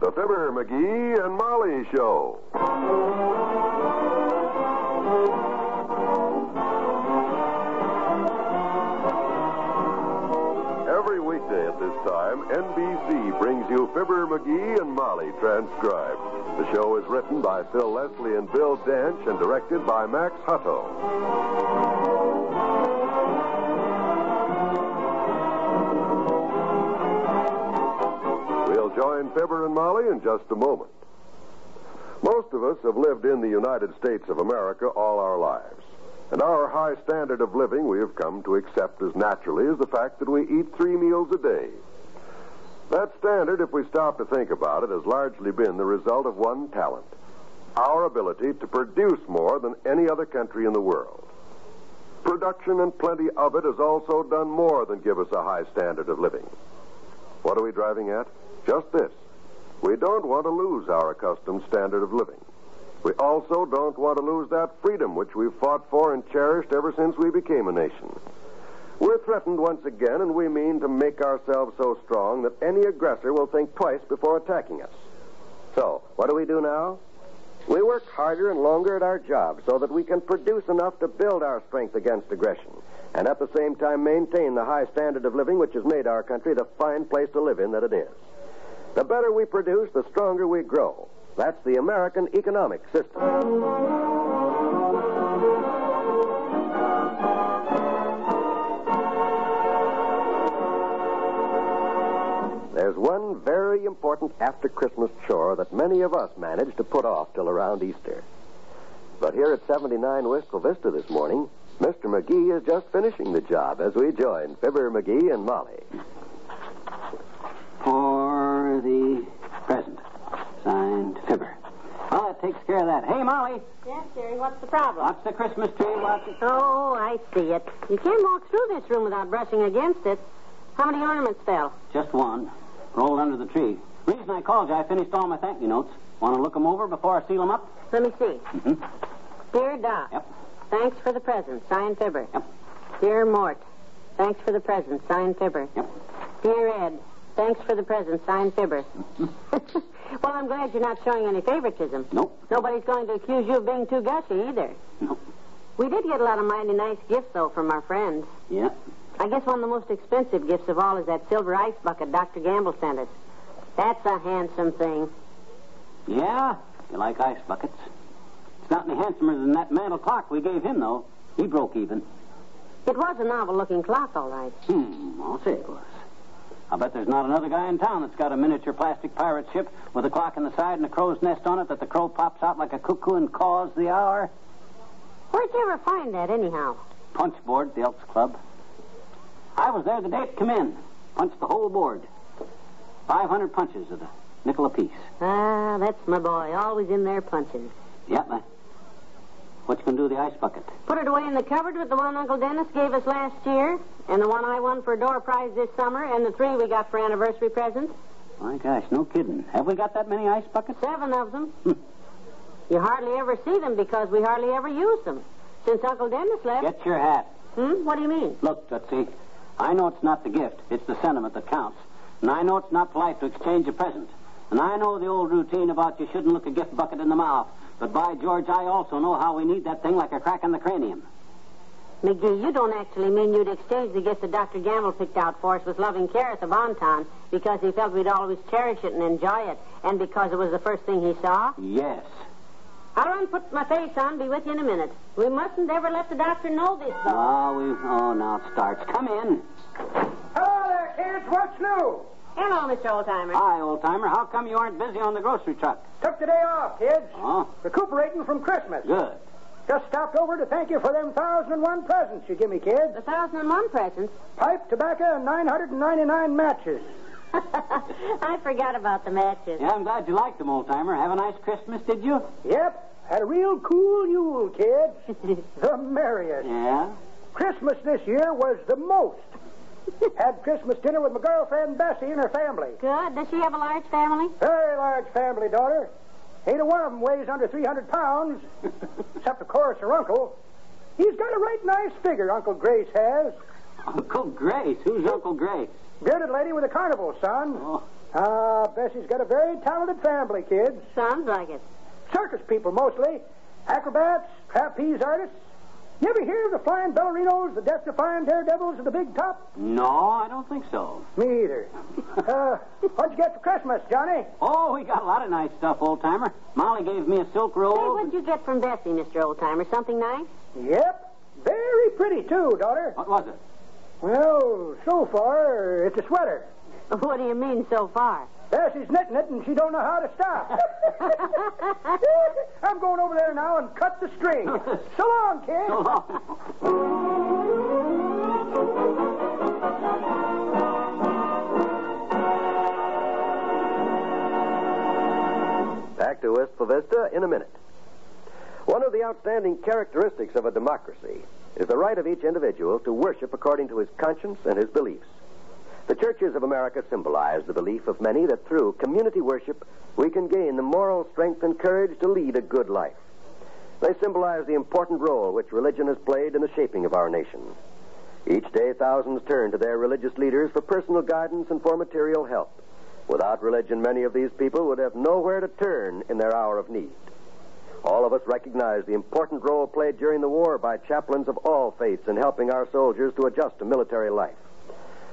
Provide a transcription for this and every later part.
The Fibber, McGee, and Molly Show. Every weekday at this time, NBC brings you Fibber, McGee, and Molly transcribed. The show is written by Phil Leslie and Bill Dench and directed by Max Hutto. We'll join Fibber and Molly in just a moment. Most of us have lived in the United States of America all our lives. And our high standard of living we have come to accept as naturally as the fact that we eat 3 meals a day. That standard, if we stop to think about it, has largely been the result of one talent: our ability to produce more than any other country in the world. Production and plenty of it has also done more than give us a high standard of living. What are we driving at? Just this. We don't want to lose our accustomed standard of living. We also don't want to lose that freedom which we've fought for and cherished ever since we became a nation. We're threatened once again, and we mean to make ourselves so strong that any aggressor will think twice before attacking us. So, what do we do now? We work harder and longer at our jobs so that we can produce enough to build our strength against aggression, and at the same time maintain the high standard of living which has made our country the fine place to live in that it is. The better we produce, the stronger we grow. That's the American economic system. There's one very important after-Christmas chore that many of us manage to put off till around Easter. But here at 79 Wistful Vista this morning, Mr. McGee is just finishing the job as we join Fibber, McGee, and Molly. For the present. Signed, Fibber. Well, that takes care of that. Hey, Molly. Yes, Jerry, what's the problem? Watch the Christmas tree. Watch it. Oh, I see it. You can't walk through this room without brushing against it. How many ornaments fell? Just one. Rolled under the tree. Reason I called you, I finished all my thank you notes. Want to look them over before I seal them up? Let me see. Mm-hmm. Dear Doc. Yep. Thanks for the present. Signed, Fibber. Yep. Dear Mort. Thanks for the present. Signed, Fibber. Yep. Dear Ed. Thanks for the present. Signed, Fibber. Well, I'm glad you're not showing any favoritism. Nope. Nobody's going to accuse you of being too gushy either. Nope. We did get a lot of mighty nice gifts, though, from our friends. Yeah. I guess one of the most expensive gifts of all is that silver ice bucket Dr. Gamble sent us. That's a handsome thing. Yeah? You like ice buckets? It's not any handsomer than that mantel clock we gave him, though. He broke even. It was a novel-looking clock, all right. I'll say it was. I bet there's not another guy in town that's got a miniature plastic pirate ship with a clock in the side and a crow's nest on it that the crow pops out like a cuckoo and caws the hour. Where'd you ever find that, anyhow? Punch board at the Elks Club. I was there the day it come in. Punched the whole board. 500 punches at a nickel apiece. Ah, that's my boy. Always in there punching. Yeah, man. What you gonna do with the ice bucket? Put it away in the cupboard with the one Uncle Dennis gave us last year, and the one I won for a door prize this summer, and the 3 we got for anniversary presents. My gosh, no kidding. Have we got that many ice buckets? 7 of them. You hardly ever see them because we hardly ever use them. Since Uncle Dennis left... Get your hat. What do you mean? Look, Tootsie, I know it's not the gift. It's the sentiment that counts. And I know it's not polite to exchange a present. And I know the old routine about you shouldn't look a gift bucket in the mouth. But by George, I also know how we need that thing like a crack in the cranium. McGee, you don't actually mean you'd exchange the gift that Dr. Gamble picked out for us with loving care at the BonTon because he felt we'd always cherish it and enjoy it, and because it was the first thing he saw? Yes. I'll run put my face on, be with you in a minute. We mustn't ever let the doctor know this, though. Oh, now it starts. Come in. Hello there, kids. What's new? Hello, Mr. Oldtimer. Hi, old-timer. How come you aren't busy on the grocery truck? Took the day off, kids. Oh? Recuperating from Christmas. Good. Just stopped over to thank you for them 1,001 presents you give me, kids. 1,001 presents? Pipe, tobacco, and 999 matches. I forgot about the matches. Yeah, I'm glad you liked them, old-timer. Have a nice Christmas, did you? Yep. Had a real cool Yule, kids. The merriest. Yeah? Christmas this year was the most. Had Christmas dinner with my girlfriend Bessie and her family. Good. Does she have a large family? Very large family, daughter. Ain't a one of them weighs under 300 pounds. Except, of course, her uncle. He's got a right nice figure, Uncle Grace has. Uncle Grace? Who's Uncle Grace? Bearded lady with a carnival, son. Oh. Bessie's got a very talented family, kids. Sounds like it. Circus people, mostly. Acrobats, trapeze artists. You ever hear of the flying ballerinos, the death-defying daredevils, and the big top? No, I don't think so. Me either. What'd you get for Christmas, Johnny? Oh, we got a lot of nice stuff, old-timer. Molly gave me a silk roll. Hey, what'd you get from Bessie, Mr. Oldtimer? Something nice? Yep. Very pretty, too, daughter. What was it? Well, so far, it's a sweater. What do you mean, so far? Bessie's knitting it, and she don't know how to stop. I'm going over there now and cut the string. So long, kid. So long. Back to Wistful Vista in a minute. One of the outstanding characteristics of a democracy is the right of each individual to worship according to his conscience and his beliefs. The churches of America symbolize the belief of many that through community worship we can gain the moral strength and courage to lead a good life. They symbolize the important role which religion has played in the shaping of our nation. Each day, thousands turn to their religious leaders for personal guidance and for material help. Without religion, many of these people would have nowhere to turn in their hour of need. All of us recognize the important role played during the war by chaplains of all faiths in helping our soldiers to adjust to military life.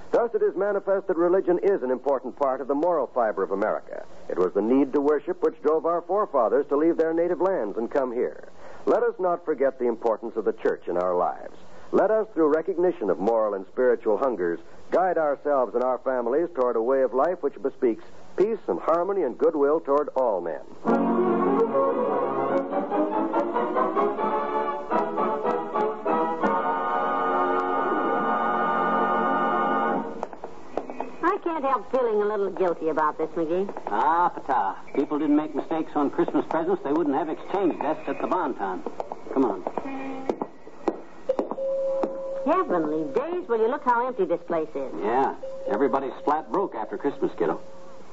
Thus, it is manifest that religion is an important part of the moral fiber of America. It was the need to worship which drove our forefathers to leave their native lands and come here. Let us not forget the importance of the church in our lives. Let us, through recognition of moral and spiritual hungers, guide ourselves and our families toward a way of life which bespeaks peace and harmony and goodwill toward all men. I can't help feeling a little guilty about this, McGee. Ah, pata. People didn't make mistakes on Christmas presents, they wouldn't have exchange desks at the BonTon. Come on. Heavenly days, will you look how empty this place is? Yeah, everybody's flat broke after Christmas, kiddo.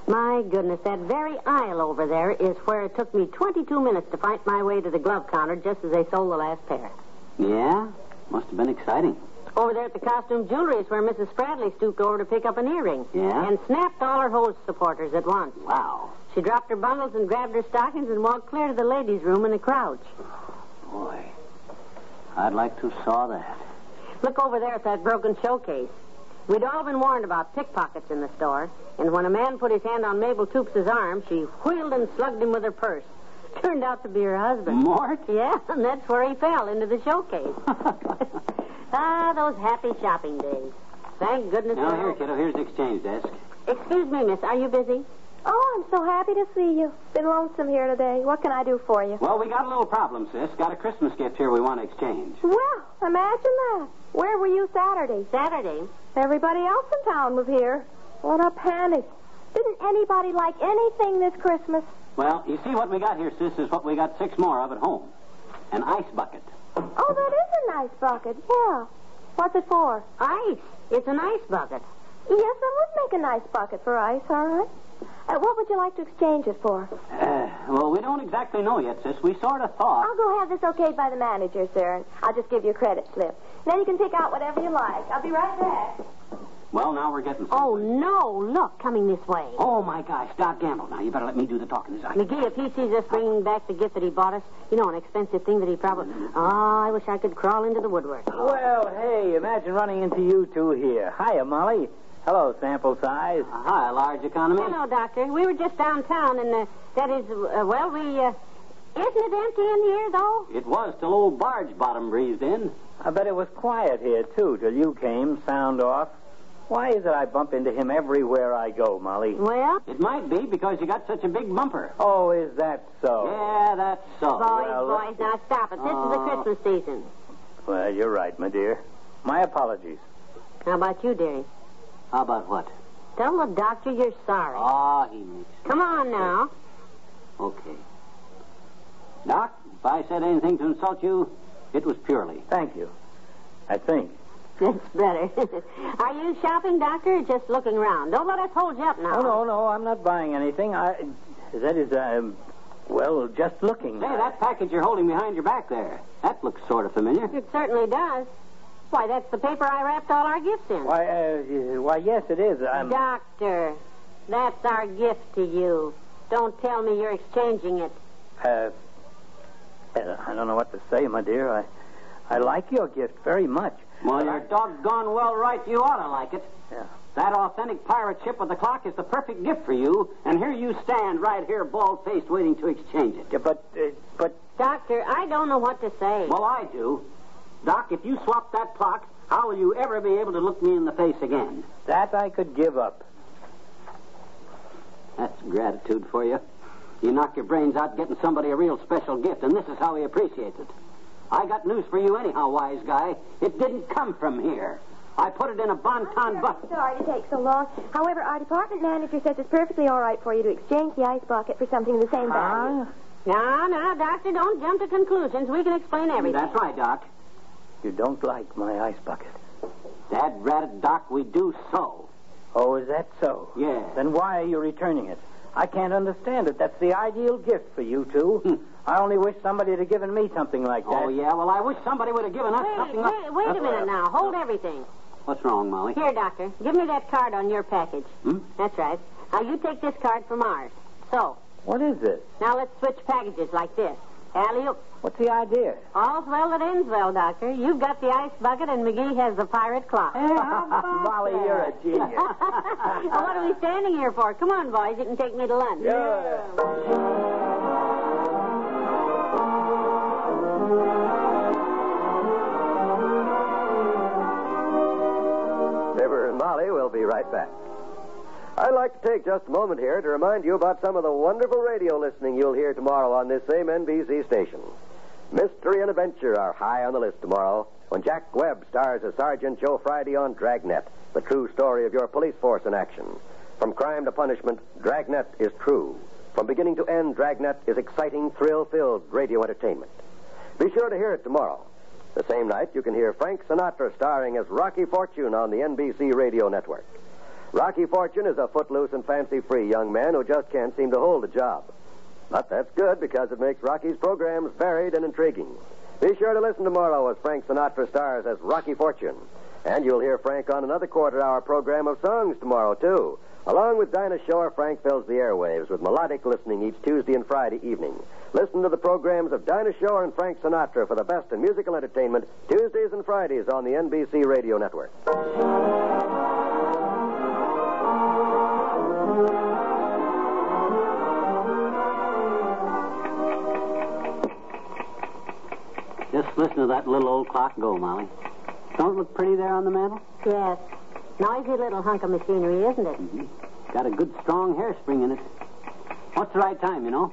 My goodness, that very aisle over there is where it took me 22 minutes to find my way to the glove counter just as they sold the last pair. Yeah? Must have been exciting. Over there at the costume jewelry is where Mrs. Spradley stooped over to pick up an earring. Yeah? And snapped all her hose supporters at once. Wow. She dropped her bundles and grabbed her stockings and walked clear to the ladies' room in a crouch. Boy, I'd like to saw that. Look over there at that broken showcase. We'd all been warned about pickpockets in the store, and when a man put his hand on Mabel Toops' arm, she wheeled and slugged him with her purse. Turned out to be her husband. Mort? Yeah, and that's where he fell, into the showcase. Those happy shopping days. Thank goodness. Now, here, kiddo, here's the exchange desk. Excuse me, miss, are you busy? Oh, I'm so happy to see you. Been lonesome here today. What can I do for you? Well, we got a little problem, sis. Got a Christmas gift here we want to exchange. Well, imagine that. Where were you Saturday? Saturday? Everybody else in town was here. What a panic. Didn't anybody like anything this Christmas? Well, you see what we got here, sis, is what we got 6 more of at home. An ice bucket. Oh, that is a nice bucket. Yeah. What's it for? Ice. It's an ice bucket. Yes, I would make a nice bucket for ice, all right. What would you like to exchange it for? Well, we don't exactly know yet, sis. We sort of thought. I'll go have this okayed by the manager, sir, and I'll just give you a credit slip. Then you can pick out whatever you like. I'll be right back. Well, now we're getting something. Oh, no. Look, coming this way. Oh, my gosh. Doc Gamble. Now, you better let me do the talking. McGee, if he sees us bringing back the gift that he bought us, you know, an expensive thing that he probably... Oh, I wish I could crawl into the woodwork. Well, hey, imagine running into you two here. Hiya, Molly. Hello, sample size. Hi, large economy. Hello, Doctor. We were just downtown, and that is, well, we... Isn't it empty in here, though? It was till old Barge Bottom breezed in. I bet it was quiet here, too, till you came, sound off. Why is it I bump into him everywhere I go, Molly? Well? It might be because you got such a big bumper. Oh, is that so? Yeah, that's so. Boys, now stop it. This is the Christmas season. Well, you're right, my dear. My apologies. How about you, dearie? How about what? Tell the doctor you're sorry. Oh, he makes... Come on now. Okay. Doc, if I said anything to insult you, it was purely. Thank you. I think. That's better. Are you shopping, Doctor, or just looking around? Don't let us hold you up now. Oh, no, I'm not buying anything. That is, well, just looking. Say, that package you're holding behind your back there, that looks sort of familiar. It certainly does. Why, that's the paper I wrapped all our gifts in. Why, yes, it is. Doctor, That's our gift to you. Don't tell me you're exchanging it. I don't know what to say, my dear. I like your gift very much. Well, you're doggone well right. You ought to like it. Yeah. That authentic pirate ship with the clock is the perfect gift for you, and here you stand right here, bald-faced, waiting to exchange it. Yeah, but... Doctor, I don't know what to say. Well, I do. Doc, if you swap that clock, how will you ever be able to look me in the face again? That I could give up. That's gratitude for you. You knock your brains out getting somebody a real special gift, and this is how he appreciates it. I got news for you anyhow, wise guy. It didn't come from here. I put it in a BonTon bucket. Sorry to take so long. However, our department manager says it's perfectly all right for you to exchange the ice bucket for something of the same value. No, Doctor, don't jump to conclusions. We can explain everything. That's right, Doc. You don't like my ice bucket. Dad-ratted, Doc, we do so. Oh, is that so? Yeah. Then why are you returning it? I can't understand it. That's the ideal gift for you two. I only wish somebody had given me something like that. Oh, yeah? Well, I wish somebody would have given us something like... Wait a minute now. Hold everything. What's wrong, Molly? Here, Doctor. Give me that card on your package. That's right. Now, you take this card from ours. So. What is this? Now, let's switch packages like this. Alley-oop. What's the idea? All's well that ends well, Doctor. You've got the ice bucket, and McGee has the pirate clock. Molly, you're a genius. Well, what are we standing here for? Come on, boys. You can take me to lunch. Fibber and Molly will be right back. I'd like to take just a moment here to remind you about some of the wonderful radio listening you'll hear tomorrow on this same NBC station. Mystery and adventure are high on the list tomorrow when Jack Webb stars as Sergeant Joe Friday on Dragnet, the true story of your police force in action. From crime to punishment, Dragnet is true. From beginning to end, Dragnet is exciting, thrill-filled radio entertainment. Be sure to hear it tomorrow. The same night, you can hear Frank Sinatra starring as Rocky Fortune on the NBC radio network. Rocky Fortune is a footloose and fancy-free young man who just can't seem to hold a job. But that's good because it makes Rocky's programs varied and intriguing. Be sure to listen tomorrow as Frank Sinatra stars as Rocky Fortune. And you'll hear Frank on another quarter-hour program of songs tomorrow, too. Along with Dinah Shore, Frank fills the airwaves with melodic listening each Tuesday and Friday evening. Listen to the programs of Dinah Shore and Frank Sinatra for the best in musical entertainment Tuesdays and Fridays on the NBC Radio Network. Just listen to that little old clock go, Molly. Don't it look pretty there on the mantel? Yes. Noisy little hunk of machinery, isn't it? Got a good, strong hairspring in it. What's the right time, you know?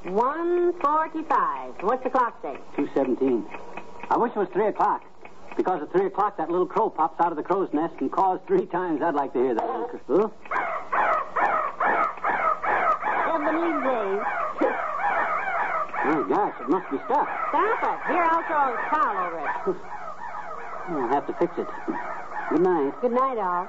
1:45. What's the clock say? 2:17. I wish it was 3 o'clock. Because at 3 o'clock, that little crow pops out of the crow's nest and caws 3 times. I'd like to hear that little crow. Oh, gosh, it must be stuffed. Stop it. Here, I'll throw a towel over it. I'll have to fix it. Good night. Good night, all.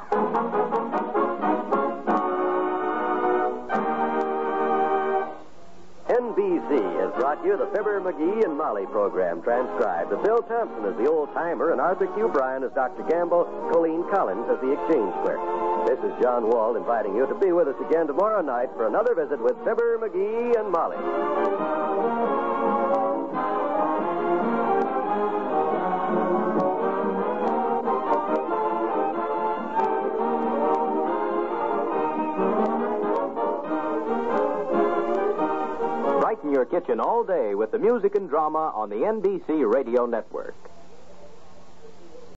NBC has brought you the Fibber, McGee, and Molly program transcribed with Bill Thompson as the old-timer and Arthur Q. Bryan as Dr. Gamble, Colleen Collins as the exchange clerk. This is John Wald inviting you to be with us again tomorrow night for another visit with Fibber, McGee, and Molly. Brighten your kitchen all day with the music and drama on the NBC Radio Network.